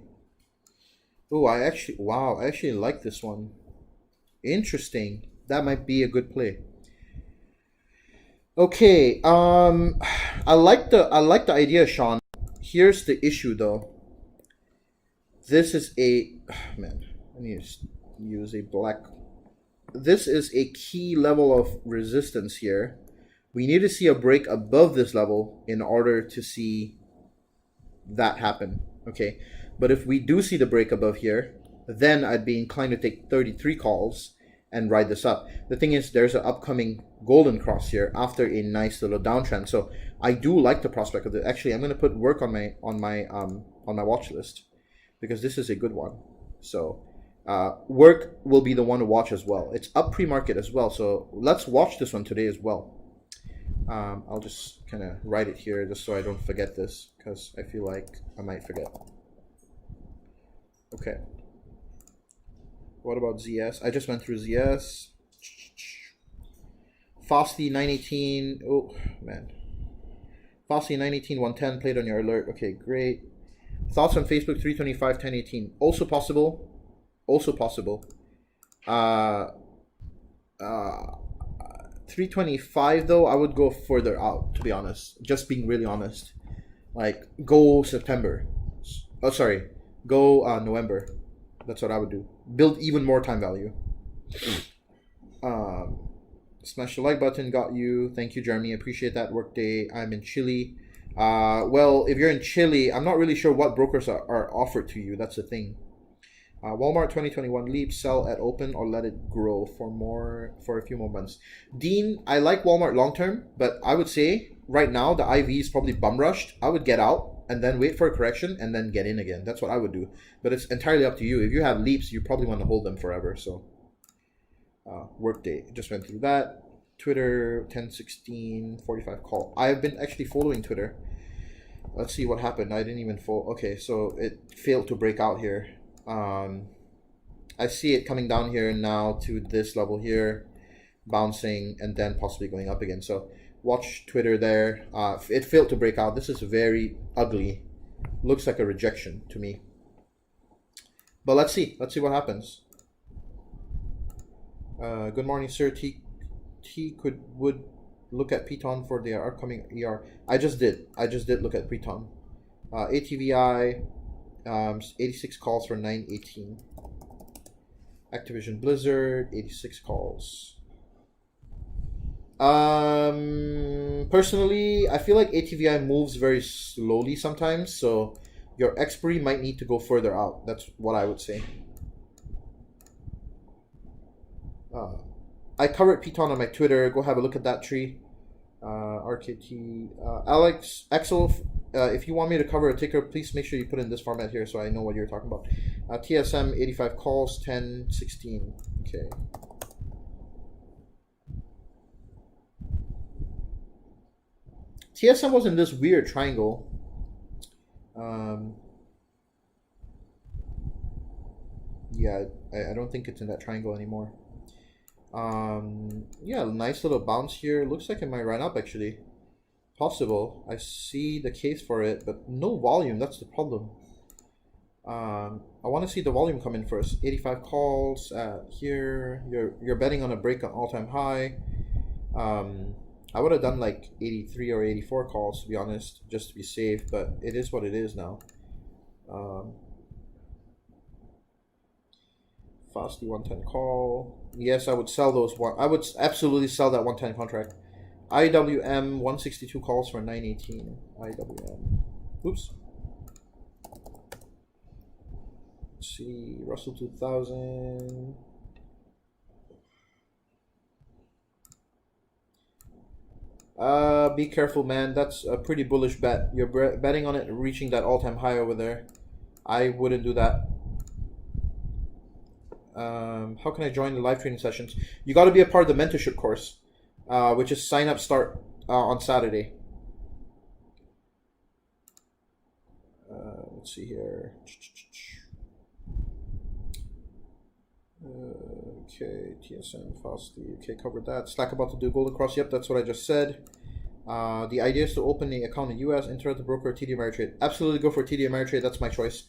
[SPEAKER 1] Oh, I actually like this one. Interesting. That might be a good play. Okay, I like the idea, Sean. Here's the issue though. This is a man. I need to use a black. This is a key level of resistance here. We need to see a break above this level in order to see that happen. Okay, but if we do see the break above here, then I'd be inclined to take 33 calls and ride this up. The thing is, there's an upcoming golden cross here after a nice little downtrend. So I do like the prospect of it. Actually, I'm going to put work on my watch list because this is a good one. So work will be the one to watch as well. It's up pre-market as well. So let's watch this one today as well. I'll just kind of write it here just so I don't forget this because I feel like I might forget. Okay. What about ZS? I just went through ZS. Fosty 918. Oh, man. Fosty 918, 110 played on your alert. Okay, great. Thoughts on Facebook 325, 1018. Also possible. Also possible. 325 though, I would go further out, to be honest. Just being really honest. Like, go September. Oh, sorry. Go November. That's what I would do. Build even more time value. Smash the like button, got you. Thank you, Jeremy. Appreciate that. Workday. I'm in Chile. Well, if you're in Chile, I'm not really sure what brokers are offered to you. That's the thing. Walmart 2021 leap, sell at open or let it grow for a few more months. Dean, I like Walmart long term, but I would say right now the IV is probably bum rushed. I would get out and then wait for a correction and then get in again. That's what I would do. But it's entirely up to you. If you have leaps, you probably want to hold them forever. So Workday, just went through that. Twitter 1016 45 call. I've been actually following Twitter. Let's see what happened. I didn't even follow. Okay, so it failed to break out here. I see it coming down here now to this level here, bouncing and then possibly going up again. So watch Twitter there. It failed to break out. This is very ugly. Looks like a rejection to me. But let's see. Let's see what happens. Good morning, sir. Would look at Piton for their upcoming ER. I just did look at Piton. ATVI. 86 calls for 918. Activision Blizzard, 86 calls. Personally, I feel like ATVI moves very slowly sometimes, so your expiry might need to go further out. That's what I would say. I covered Piton on my Twitter. Go have a look at that tree. RKT. Alex, Axel, if you want me to cover a ticker, please make sure you put in this format here so I know what you're talking about. TSM 85 calls, 1016. Okay. TSM was in this weird triangle. Yeah, I don't think it's in that triangle anymore. Yeah, nice little bounce here. Looks like it might run up actually. Possible. I see the case for it, but no volume. That's the problem. I want to see the volume come in first. 85 calls here. You're betting on a break on all-time high. I would have done like 83 or 84 calls to be honest, just to be safe. But it is what it is now. Fosty 110 call. Yes, I would sell those one. I would absolutely sell that 110 contract. IWM 162 calls for 918. IWM. Oops. Let's see. Russell 2000. Be careful, man. That's a pretty bullish bet. You're betting on it reaching that all-time high over there. I wouldn't do that. How can I join the live training sessions? You got to be a part of the mentorship course, which is sign up start on Saturday. Let's see here. Okay, TSN, Fosty. Okay, covered that. Slack about to do Golden Cross. Yep, that's what I just said. The idea is to open an account in US, enter the broker, TD Ameritrade. Absolutely go for TD Ameritrade. That's my choice.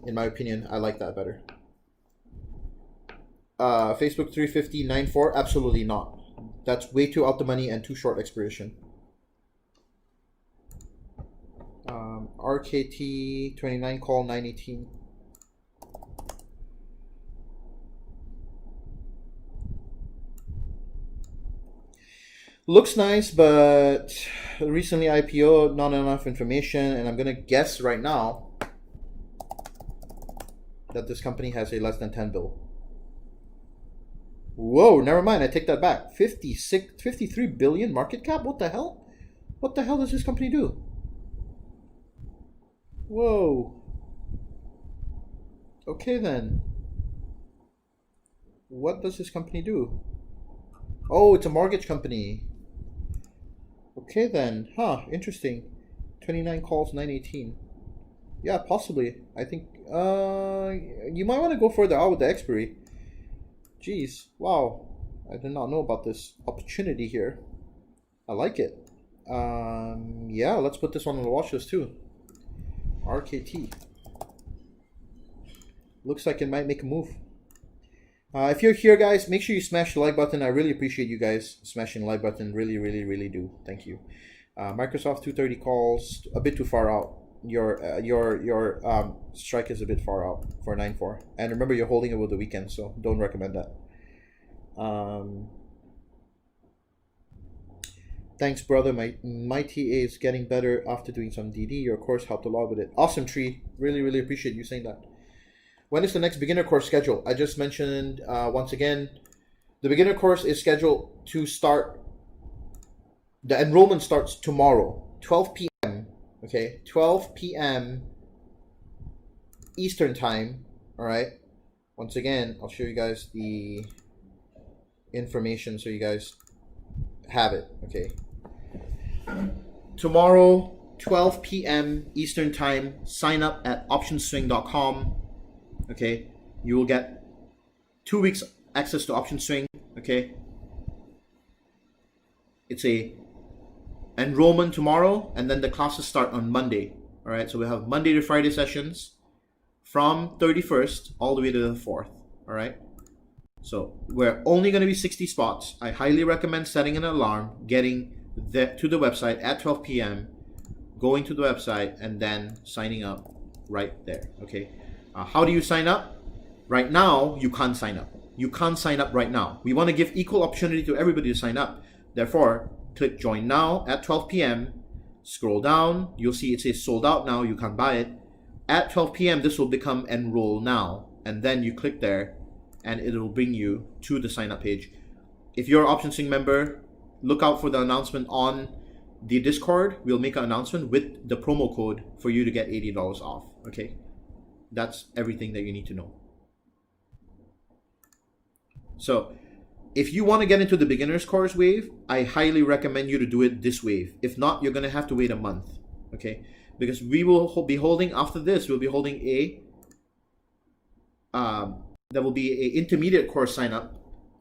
[SPEAKER 1] In my opinion, I like that better. Facebook 350.94, absolutely not. That's way too out the money and too short expiration. RKT 29 call 918. Looks nice, but recently IPO, not enough information, and I'm gonna guess right now that this company has a less than 10 bill. Whoa, never mind, I take that back. 53 billion market cap? What the hell? What the hell does this company do? Whoa. Okay then. What does this company do? Oh, it's a mortgage company. Okay then. Huh, interesting. 29 calls, 918. Yeah, possibly. I think you might want to go further out with the expiry. Jeez, wow. I did not know about this opportunity here. I like it. Yeah, let's put this one on the watch list too. RKT. Looks like it might make a move. If you're here, guys, make sure you smash the like button. I really appreciate you guys smashing the like button. Really, really, really do. Thank you. Microsoft 230 calls, a bit too far out. Your strike is a bit far out for 9-4. And remember, you're holding it with the weekend, so don't recommend that. Thanks, brother. My TA is getting better after doing some DD. Your course helped a lot with it. Awesome, Tree. Really, really appreciate you saying that. When is the next beginner course scheduled? I just mentioned once again, the beginner course is scheduled to start. The enrollment starts tomorrow, 12 p.m. Okay, 12 p.m. Eastern time. All right. Once again, I'll show you guys the information so you guys have it. Okay. Tomorrow, 12 p.m. Eastern time. Sign up at optionswing.com. Okay, you will get 2 weeks access to Option Swing. Okay, it's a enrollment tomorrow, and then the classes start on Monday. All right, so we have Monday to Friday sessions from 31st all the way to the 4th. All right, so we're only going to be 60 spots. I highly recommend setting an alarm, getting to the website at 12 p.m., going to the website, and then signing up right there. Okay. How do you sign up? Right now, you can't sign up. You can't sign up right now. We want to give equal opportunity to everybody to sign up. Therefore, click join now at 12 p.m. Scroll down. You'll see it says sold out now. You can't buy it. At 12 p.m., this will become enroll now. And then you click there and it'll bring you to the sign up page. If you're an OptionSwing member, look out for the announcement on the Discord. We'll make an announcement with the promo code for you to get $80 off. Okay. That's everything that you need to know. So if you want to get into the beginner's course wave, I highly recommend you to do it this wave. If not, you're going to have to wait a month. Okay, because we will be holding, after this, we'll be holding there will be a intermediate course sign up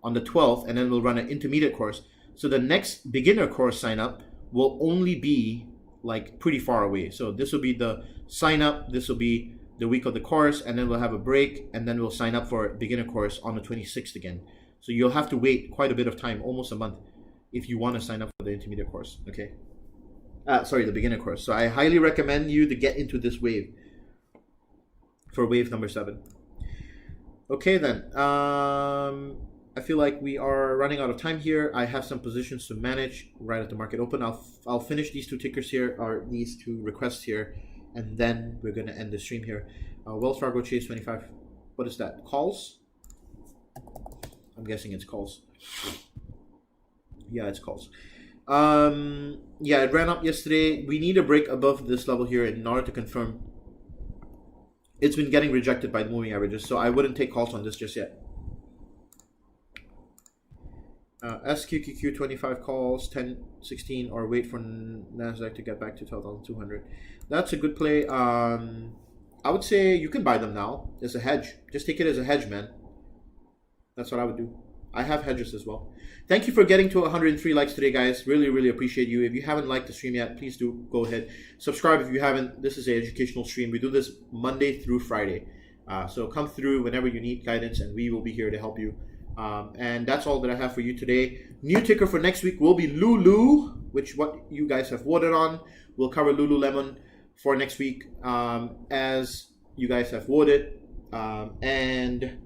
[SPEAKER 1] on the 12th, and then we'll run an intermediate course. So the next beginner course sign up will only be like pretty far away. So this will be the sign up, this will be the week of the course, and then we'll have a break, and then we'll sign up for a beginner course on the 26th again. So you'll have to wait quite a bit of time, almost a month, if you want to sign up for the intermediate course. Okay. Sorry, the beginner course. So I highly recommend you to get into this wave for wave number 7. Okay then. I feel like we are running out of time here. I have some positions to manage right at the market open. I'll finish these 2 tickers here, or these 2 requests here, and then we're going to end the stream here. Wells Fargo Chase 25. What is that? Calls? I'm guessing it's calls. Yeah, it's calls. Yeah, it ran up yesterday. We need a break above this level here in order to confirm. It's been getting rejected by the moving averages, so I wouldn't take calls on this just yet. SQQQ 25 calls, 10-16, or wait for Nasdaq to get back to 12,200. That's a good play. I would say you can buy them now as a hedge. Just take it as a hedge, man. That's what I would do. I have hedges as well. Thank you for getting to 103 likes today, guys. Really, really appreciate you. If you haven't liked the stream yet, please do go ahead. Subscribe if you haven't. This is an educational stream. We do this Monday through Friday. So come through whenever you need guidance, and we will be here to help you. And that's all that I have for you today. New ticker for next week will be Lulu, which what you guys have voted on. We'll cover Lululemon for next week, as you guys have voted. And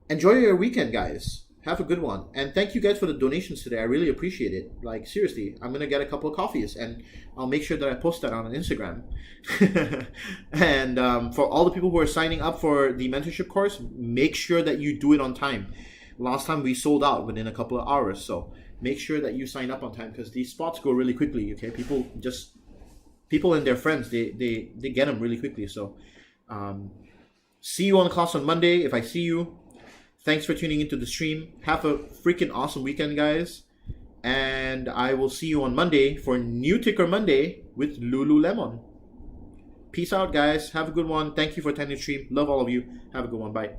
[SPEAKER 1] enjoy your weekend, guys. Have a good one. And thank you guys for the donations today. I really appreciate it. Like, seriously, I'm going to get a couple of coffees and I'll make sure that I post that on Instagram. And for all the people who are signing up for the mentorship course, make sure that you do it on time. Last time we sold out within a couple of hours. So make sure that you sign up on time because these spots go really quickly. Okay, people and their friends, they get them really quickly. So see you on the class on Monday. If I see you, thanks for tuning into the stream. Have a freaking awesome weekend, guys. And I will see you on Monday for New Ticker Monday with Lululemon. Peace out, guys. Have a good one. Thank you for attending the stream. Love all of you. Have a good one. Bye.